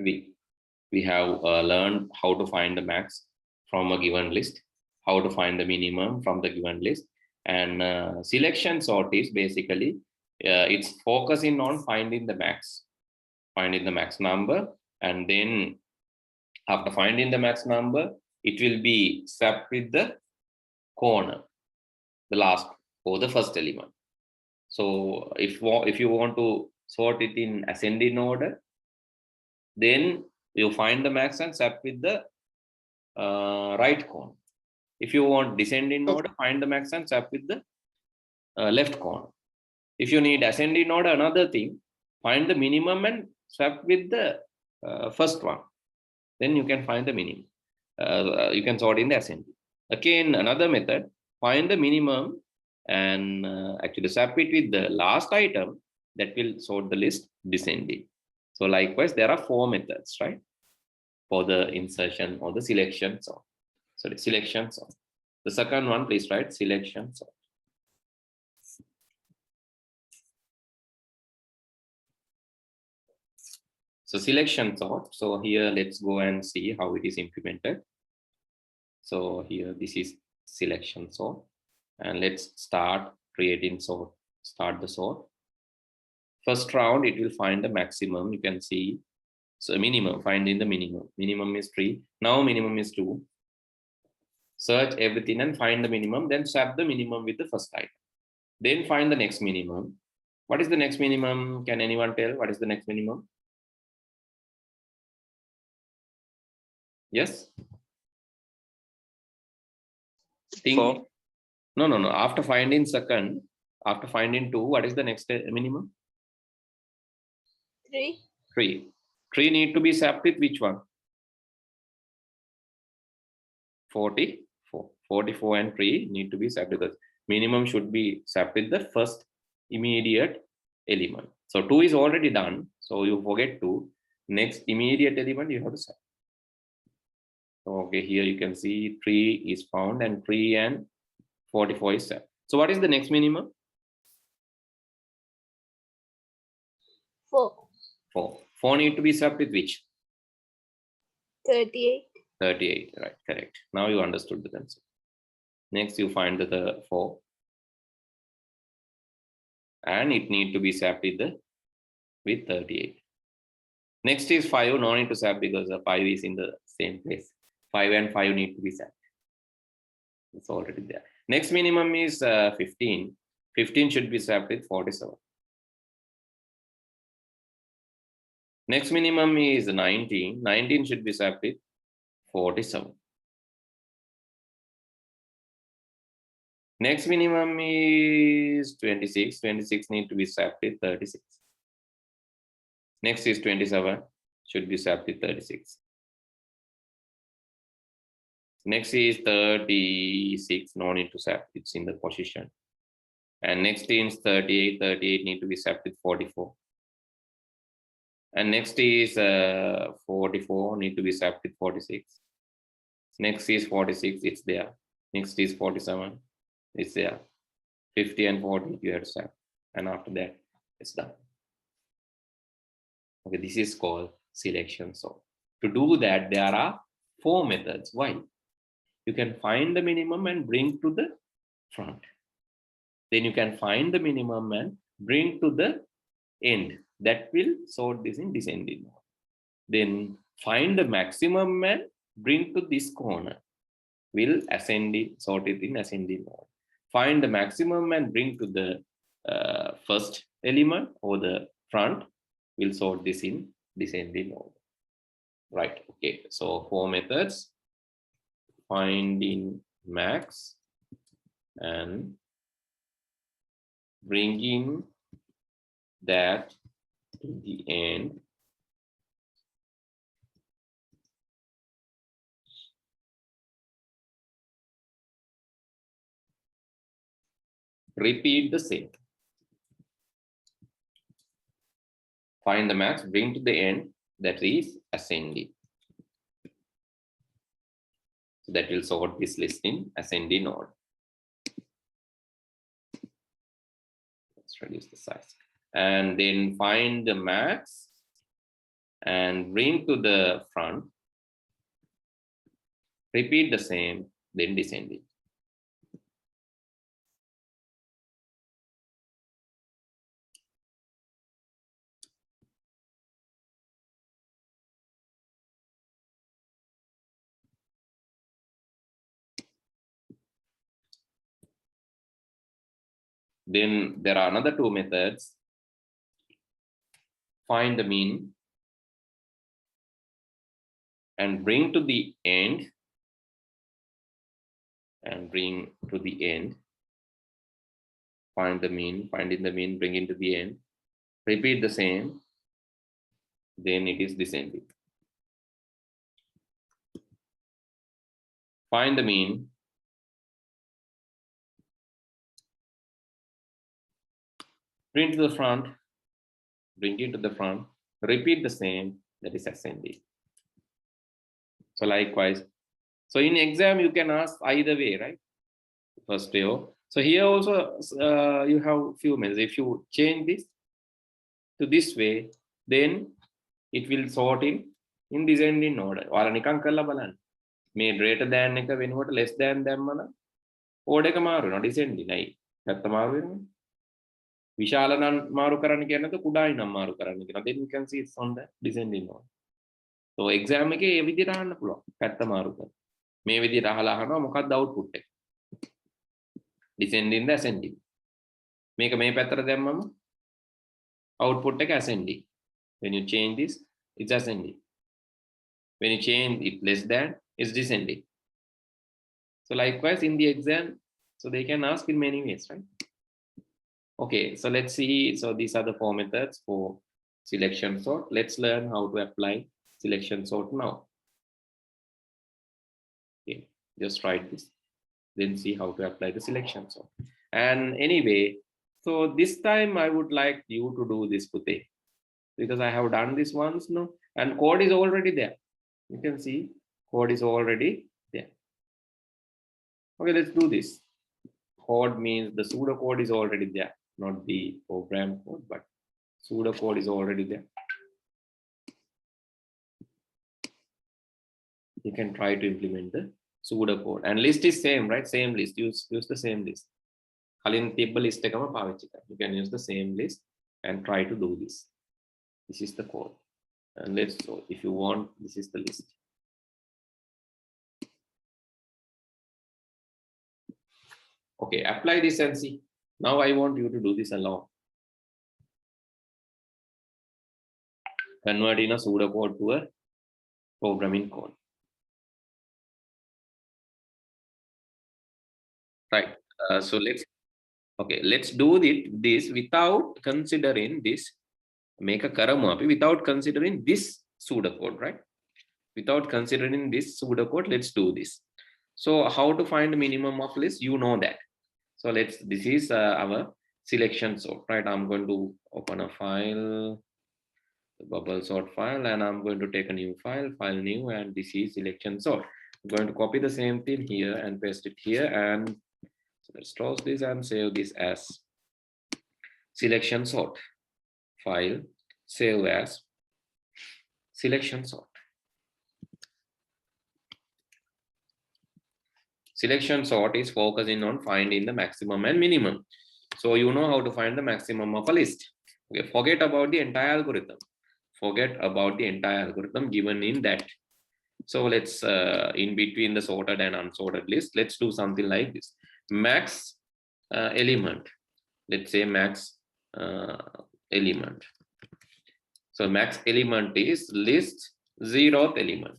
We have learned how to find the max from a given list, how to find the minimum from the given list, and selection sort is basically it's focusing on finding the max number, and then after finding the max number, it will be swapped with the corner, the last or the first element. So if you want to sort it in ascending order, then you find the max and swap with the right corner. If you want descending order, find the max and swap with the left corner. If you need ascending order, another thing, find the minimum and swap with the first one. Then you can find the minimum. You can sort in the ascending. Again, another method, find the minimum and actually swap it with the last item, that will sort the list descending. So likewise, there are 4 methods, right? For the insertion or the selection sort. Sorry, selection sort. The second one, please write selection sort. So selection sort. So here, let's go and see how it is implemented. So here, this is selection sort, and let's start creating sort. Start the sort. First round, it will find the maximum. You can see. So minimum, finding the minimum. Minimum is 3. Now minimum is 2. Search everything and find the minimum. Then swap the minimum with the first item. Then find the next minimum. What is the next minimum? Can anyone tell what is the next minimum? Yes? Think. 4. No. After finding second, after finding 2, what is the next minimum? 3. 3. 3 need to be swapped with which one? 44. 44 and 3 need to be swapped, because minimum should be swapped with the first immediate element. So 2 is already done. So you forget 2. Next immediate element you have to swap. Okay, here you can see 3 is found, and 3 and 44 is swapped. So what is the next minimum? 4. 4. 4 need to be swapped with which? 38. 38, right, correct. Now you understood the concept. Next, you find the 4. And it need to be swapped with 38. Next is 5, no need to swap because the 5 is in the same place. 5 and 5 need to be swapped. It's already there. Next minimum is 15. 15 should be swapped with 47. Next minimum is 19. 19 should be swapped with 47. Next minimum is 26. 26 need to be swapped with 36. Next is 27. Should be swapped with 36. Next is 36. No need to swap. It's in the position. And next is 38. 38 need to be swapped with 44. And next is 44, need to be swapped with 46. Next is 46, it's there. Next is 47, it's there. 50 and 40, you have to swap. And after that, it's done. Okay, this is called selection sort. To do that, there are 4 methods. Why? You can find the minimum and bring to the front. Then you can find the minimum and bring to the end. That will sort this in descending order. Then find the maximum and bring to this corner. Will sort it in ascending order. Find the maximum and bring to the first element or the front. Will sort this in descending order. Right. Okay. So 4 methods: finding max and bringing that to the end, repeat the same. Find the max, bring to the end, that is ascending. So that will sort this list in ascending order. Let's reduce the size. And then find the max and bring to the front. Repeat the same, then descending. Then there are another two methods. Find the mean and bring to the end, and bring to the end. Find the mean, finding the mean, bring into the end. Repeat the same, then it is descending. Find the mean, bring to the front, bring it to the front, repeat the same, that is ascending. So likewise, so in exam you can ask either way, right? First way. So here also you have few methods. If you change this to this way, then it will sort in descending order. Or නිකන් කරලා බලන්න. මේ greater than එක වෙනකොට less than දැම්මම order එක මාරු වෙනවා descending නයි. පැත්ත මාරු වෙනවා. විශාල නම් මාරු කරන්න කියන්නේ නැත්නම් කුඩායි නම් මාරු කරන්න කියනවා. Then you can see it's on the descending order. So exam එකේ මේ විදිහට අහන්න පුළුවන්. පැත්ත මාරු කරලා. මේ විදිහට අහලා අහනවා මොකක්ද output එක? Descending the ascending. මේක මේ පැත්තට දැම්මම output එක ascending. When you change this, it's ascending. When you change it less than, it's descending. So likewise in the exam, so they can ask in many ways, right? Okay, so let's see. So these are the four methods for selection sort. Let's learn how to apply selection sort now. Okay, just write this, then see how to apply the selection sort. And anyway, so this time I would like you to do this Pute, because I have done this once now, and code is already there. You can see code is already there. Okay, let's do this. Code means the pseudocode is already there, not the program code, but pseudocode is already there. You can try to implement the pseudocode, and list is same, right? Same list. Use the same list. You can use the same list and try to do this. This is the code, and let's so if you want, this is the list. Okay, apply this and see. Now I want you to do this alone. Convert in a pseudocode to a programming code. Right. So let's do this without considering this. Make a karamu without considering this pseudocode, right? Without considering this pseudocode, let's do this. So how to find the minimum of list? You know that. So this is our selection sort, right? I'm going to open a file, the bubble sort file, and I'm going to take a new file new, and this is selection sort. I'm going to copy the same thing here and paste it here, and so let's close this and save this as selection sort. File, save as selection sort. Selection sort is focusing on finding the maximum and minimum. So you know how to find the maximum of a list. Okay, forget about the entire algorithm. Forget about the entire algorithm given in that. So let's in between the sorted and unsorted list, let's do something like this. Max element. Let's say max element. So max element is list 0th element.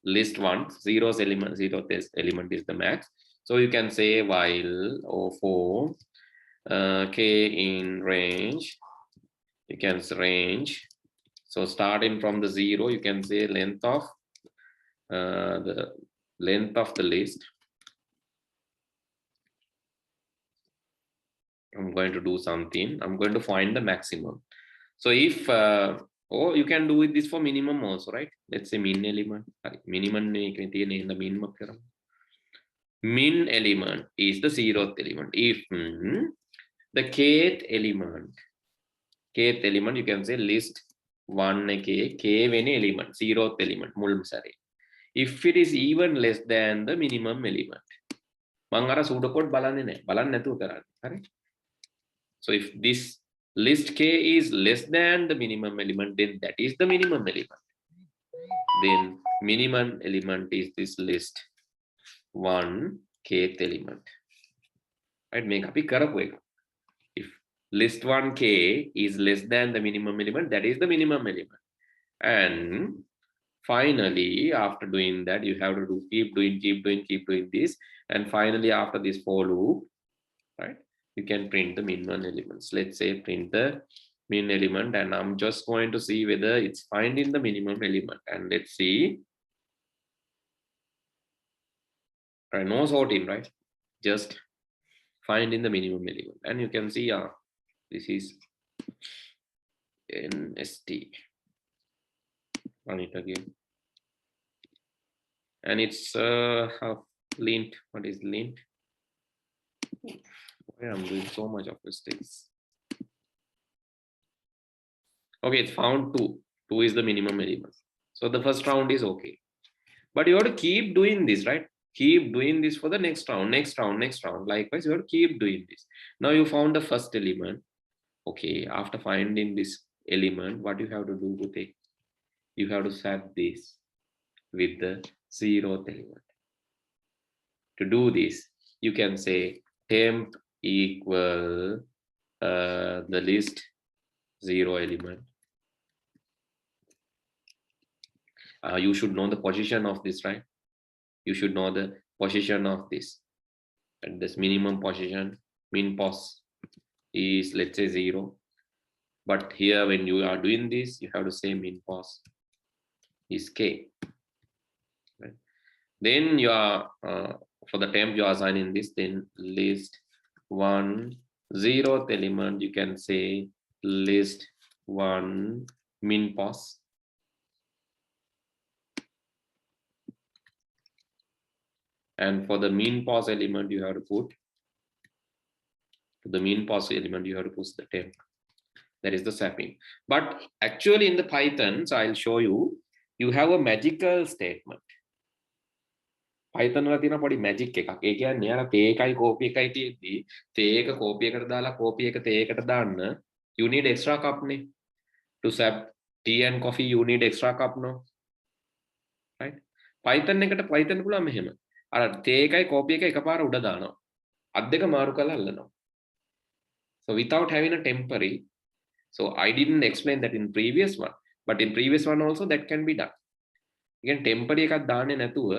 List 1, 0th element is the max. So you can say while for k in range, you can say range. So starting from the 0, you can say length of the list. I'm going to do something. I'm going to find the maximum. So if or you can do this for minimum also, right? Let's say min element. Minimum in the minimum. Min element is the 0th element. If the kth element, you can say list 1 එකේ k වෙන element 0th element මුල්ම සැරේ. If it is even less than the minimum element. මම අර pseudo code බලන්නේ නැහැ. බලන්න නැතුව කරන්නේ. හරි? So if this list k is less than the minimum element, then that is the minimum element. Then minimum element is this list 1 kth element. Right? Make අපි කරපු එක. If list 1k is less than the minimum element, that is the minimum element. And finally, after doing that, you have to keep doing this. And finally, after this for loop, right, you can print the min one elements. Let's say print the min element, and I'm just going to see whether it's finding the minimum element. And let's see. Right, no sorting, right? Just finding the minimum element. And you can see, this is NST. Run it again. And it's lint. What is lint? I'm doing so much of mistakes. Okay, it's found 2. 2 is the minimum element. So the first round is okay. But you have to keep doing this, right? Keep doing this for the next round. Likewise, you have to keep doing this. Now you found the first element. Okay, after finding this element, what you have to do with it? You have to set this with the 0th element. To do this, you can say temp equal the list 0 element. You should know the position of this, right? You should know the position of this. And this minimum position, min pos is, let's say 0. But here, when you are doing this, you have to say min pos is k. Right? Then you are for the temp you are assigning this. Then list 1 0th element, you can say list 1 min pos. And for the min pos element, you have to put the temp. That is the swapping. But actually in the Python, so I'll show you, you have a magical statement. Python වල තියෙන පොඩි magic එකක්. ඒ කියන්නේ අර තේ එකයි කෝපි එකයි තියෙද්දි තේ එක කෝපි එකට දාලා කෝපි එක තේ එකට දාන්න you need extra cup නේ. To swap tea and coffee you need extra cup no. Right? Python එකට Python පුළුවන් මෙහෙම. අර තේ එකයි කෝපි එක එකපාර උඩ දානවා. අත් දෙක මාරු කරලා අල්ලනවා. So without having a temporary, so I didn't explain that in previous one, but in previous one also that can be done. Again, temporary එකක් දාන්නේ නැතුව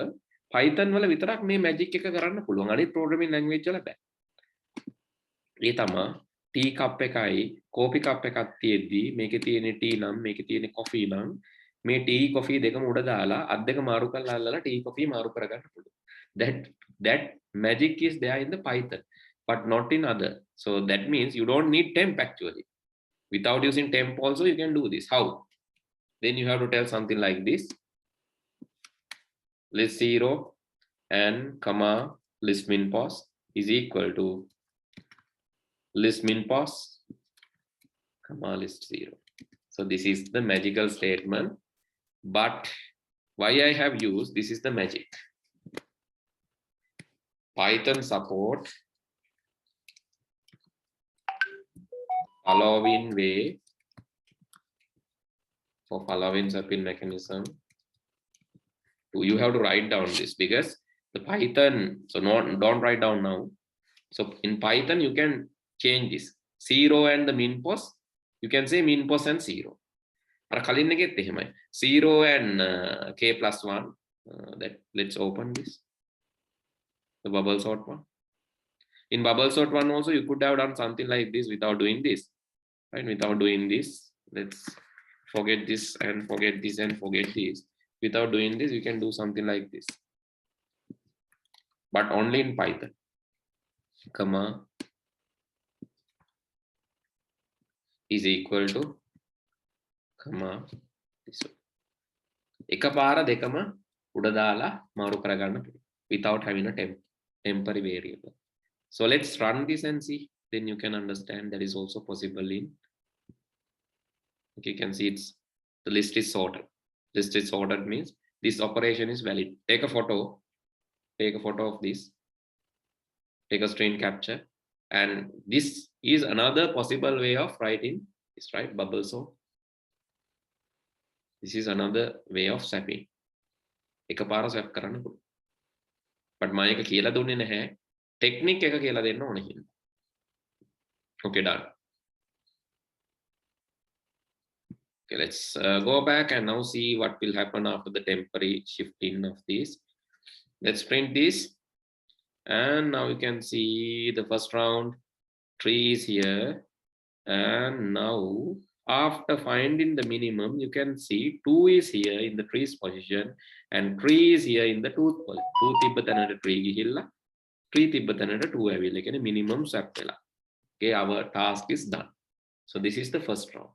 Python වල විතරක් මේ magic එක කරන්න පුළුවන්. අනිත් programming language වල බෑ. ඒ තමයි tea cup එකයි coffee cup එකක් තියෙද්දි මේකේ තියෙන tea නම් මේකේ තියෙන coffee නම් මේ tea coffee දෙකම උඩ දාලා අත් දෙක මාරු කරලා අල්ලලා tea coffee මාරු කරගන්න පුළුවන්. That magic is there in the Python, but not in other. So that means you don't need temp actually. Without using temp also you can do this. How? Then you have to tell something like this. List 0 and comma list min pos is equal to list min pos comma list 0. So this is the magical statement. But why I have used this is the magic. Python support following way for following swapping mechanism. You have to write down this because the Python, so don't write down now. So in Python you can change this 0 and the min pos, you can say min pos and 0. අර කලින් එකෙත් එහෙමයි 0 and k plus 1. That let's open this, the bubble sort one. In bubble sort one also you could have done something like this without doing this, right? Without doing this, let's forget this and forget this and forget this. Without doing this you can do something like this, but only in Python. Comma is equal to comma this one. එකපාර දෙකම උඩ දාලා මාරු කරගන්න පුළුවන් without having a temporary variable. So let's run this and see, then you can understand that is also possible in, okay, you can see it's the list is sorted. List is sorted means this operation is valid. Take a photo of this, take a screen capture, and this is another possible way of writing this, right? Bubble sort. This is another way of swapping. එකපාර swap කරන්න පුළුවන්. but මම එක කියලා දුන්නේ නැහැ. Technique එක කියලා දෙන්න ඕනේ හින්දා. Okay, done. Okay, let's go back and now see what will happen after the temporary shifting of this. Let's print this, and now you can see the first round 3 is here, and now after finding the minimum you can see 2 is here in the tree's position and 3 is here in the 2th position. 2 තිබ්බතැනට 3 ගිහිල්ලා 3 තිබ්බතැනට 2 ඇවිල්ලා. කියන්නේ minimum swap වෙලා. Okay, our task is done. So this is the first round.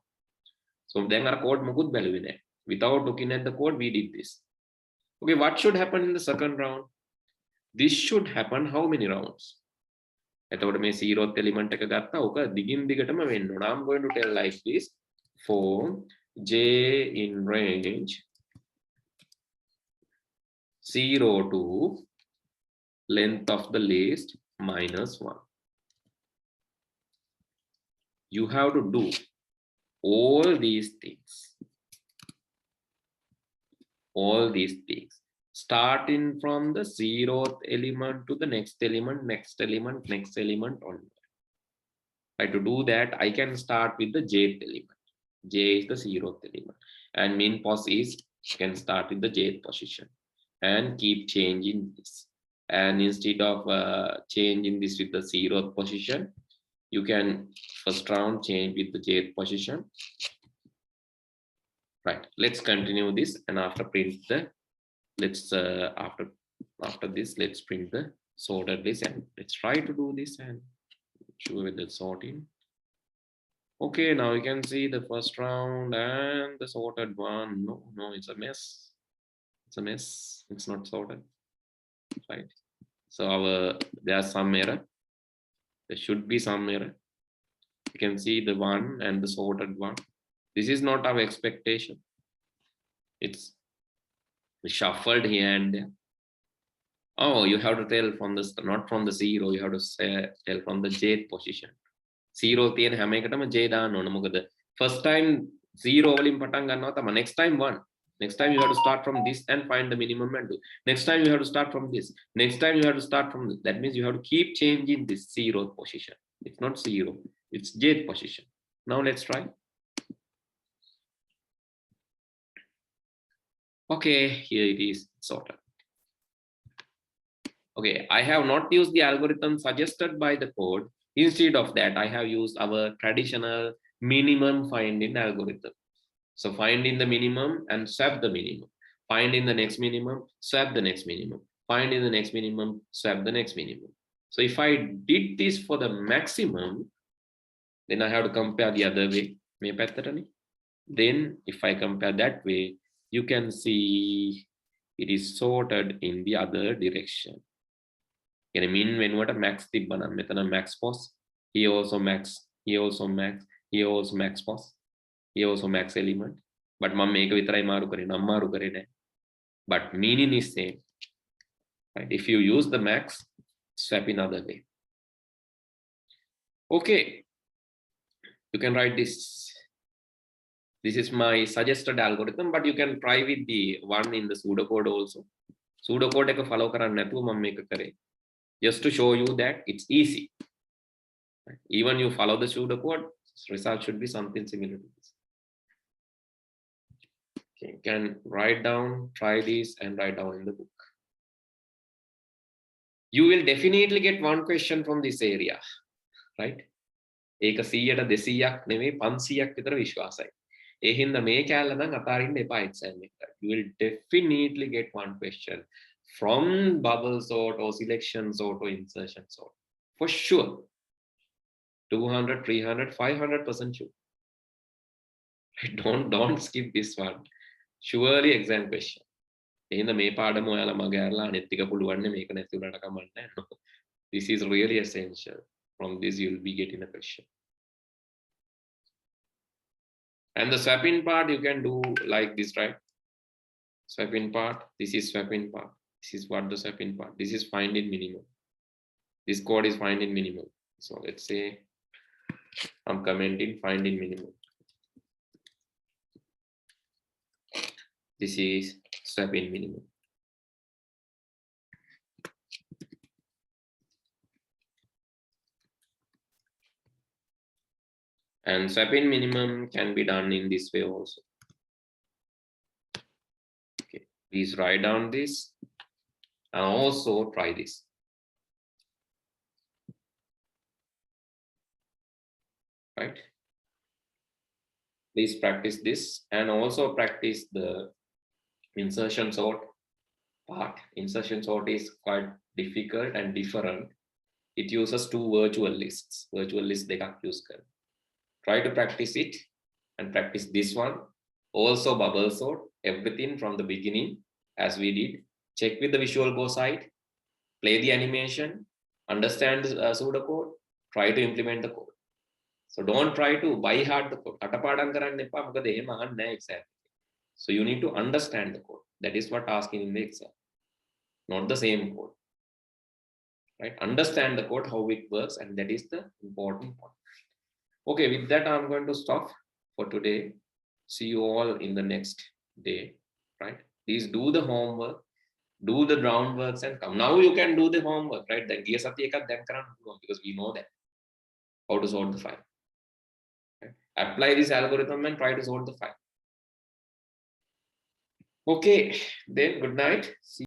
So then our code මුකුත් බැලුවේ නැහැ. Without looking at the code we did this. Okay, what should happen in the second round? This should happen how many rounds? එතකොට මේ 0th element එක ගත්තා. ඔක දිගින් දිගටම වෙන්න ඕන. I'm going to tell like this. For j in range 0 to length of the list -1. You have to do all these things. All these things. Starting from the 0th element to the next element, next element, next element onward. Right, to do that, I can start with the jth element. J is the 0th element. And min pos is, you can start with the jth position. And keep changing this. And instead of changing this with the 0th position, you can first round change with the jth position. Right, let's continue this, and after print the, let's after this, let's print the sorted list, and let's try to do this and show with the sorting. Okay, now you can see the first round and the sorted one. No, it's a mess. It's a mess. It's not sorted. Right. So there's some error. There should be some error. You can see the one and the sorted one. This is not our expectation. It's shuffled here and there. Oh, you have to tell from the, not from the 0, you have to tell from the jth position. 0 තියෙන හැම එකටම j දාන්න ඕන. මොකද first time 0 වලින් පටන් ගන්නවා තමයි. Next time 1. Next time you have to start from this and find the minimum and do. Next time you have to start from this. Next time you have to start from this. That means you have to keep changing this 0th position. It's not 0, it's jth position. Now let's try. Okay, here it is sorted. Okay, I have not used the algorithm suggested by the code. Instead of that, I have used our traditional minimum finding algorithm. So finding the minimum and swap the minimum. Finding the next minimum, swap the next minimum. Finding the next minimum, swap the next minimum. So if I did this for the maximum, then I have to compare the other way. Then if I compare that way, you can see it is sorted in the other direction. Can I mean when what a max tibbana metana max pos, here also max, here also max, here also max pos, here also max element. But mum make vitarai maru kare nammaru kare naha. But meaning is same. Right? If you use the max, swap in other way. Okay, you can write this. This is my suggested algorithm, but you can try with the one in the pseudocode also. Pseudocode එක follow කරන්න නැතුව මම මේක කරේ. Just to show you that it's easy. Even you follow the pseudocode, result should be something similar to this. Okay, you can write down, try this and write down in the book. You will definitely get one question from this area, right? ඒක 100ට 200ක් නෙවෙයි 500ක් විතර විශ්වාසයි. ඒ හින්දා මේ කැලේ නම් අතාරින්න එපා exam එකට. You will definitely get one question from bubble sort or selection sort or insertion sort. For sure. 200, 300, 500% sure. Don't skip this one. Surely exam question. එහෙනම් මේ පාඩම ඔයාලා මග ඇරලා අනිත් ටික පුළුවන් නේ මේක නැති උනට කමක් නැහැ. This is really essential. From this you will be getting a question. And the swap-in part, you can do like this, right? Swap-in part, this is swap-in part. This is what the swap-in part. This is find in minimum. This code is find in minimum. So let's say I'm commenting find in minimum. This is swap-in minimum. And swap-in minimum can be done in this way also. Okay, please write down this and also try this. Right? Please practice this and also practice the insertion sort part. Insertion sort is quite difficult and different. It uses two virtual lists. Virtual list dekak use kar. Try to practice it and practice this one. Also bubble sort, everything from the beginning as we did. Check with the Visual Go site, play the animation, understand the pseudocode, try to implement the code. So don't try to buy hard the code. So you need to understand the code. That is what asking in the exam. Not the same code. Right? Understand the code, how it works, and that is the important point. Okay, with that, I'm going to stop for today. See you all in the next day. Right? Please do the homework, do the groundworks, and come. Now you can do the homework, right? Then because we know that how to sort the file. Right? Apply this algorithm and try to sort the file. Okay, then good night. See